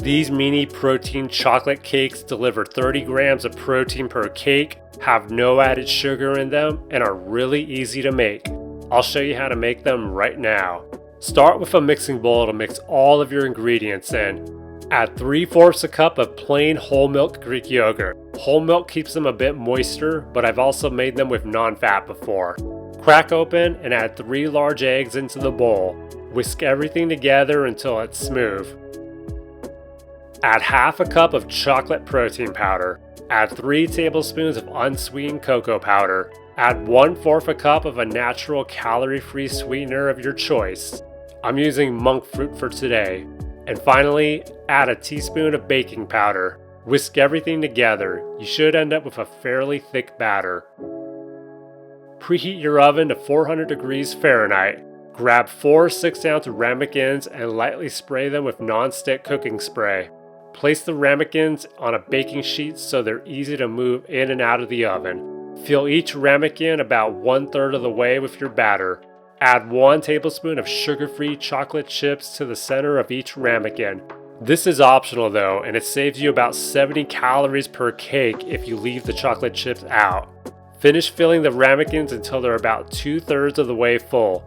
These mini protein chocolate cakes deliver 30 grams of protein per cake, have no added sugar in them, and are really easy to make. I'll show you how to make them right now. Start with a mixing bowl to mix all of your ingredients in. Add 3/4 cup of plain whole milk Greek yogurt. Whole milk keeps them a bit moister, but I've also made them with non-fat before. Crack open and add 3 large eggs into the bowl. Whisk everything together until it's smooth. Add 1/2 cup of chocolate protein powder. Add 3 tablespoons of unsweetened cocoa powder. Add 1/4 cup of a natural calorie-free sweetener of your choice. I'm using monk fruit for today. And finally, add a teaspoon of baking powder. Whisk everything together. You should end up with a fairly thick batter. Preheat your oven to 400 degrees Fahrenheit. Grab 4 6-ounce ramekins and lightly spray them with non-stick cooking spray. Place the ramekins on a baking sheet so they're easy to move in and out of the oven. Fill each ramekin about 1/3 of the way with your batter. Add 1 tablespoon of sugar-free chocolate chips to the center of each ramekin. This is optional though, and it saves you about 70 calories per cake if you leave the chocolate chips out. Finish filling the ramekins until they're about 2/3 of the way full.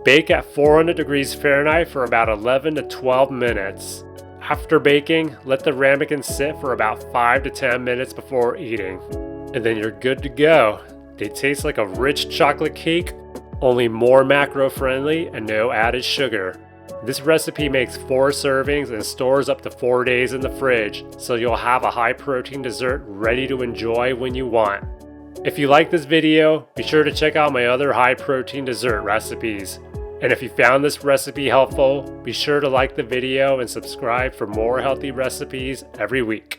Bake at 400 degrees Fahrenheit for about 11 to 12 minutes. After baking, let the ramekins sit for about 5 to 10 minutes before eating. And then you're good to go. They taste like a rich chocolate cake, only more macro-friendly and no added sugar. This recipe makes 4 servings and stores up to 4 days in the fridge, so you'll have a high-protein dessert ready to enjoy when you want. If you like this video, be sure to check out my other high-protein dessert recipes. And if you found this recipe helpful, be sure to like the video and subscribe for more healthy recipes every week.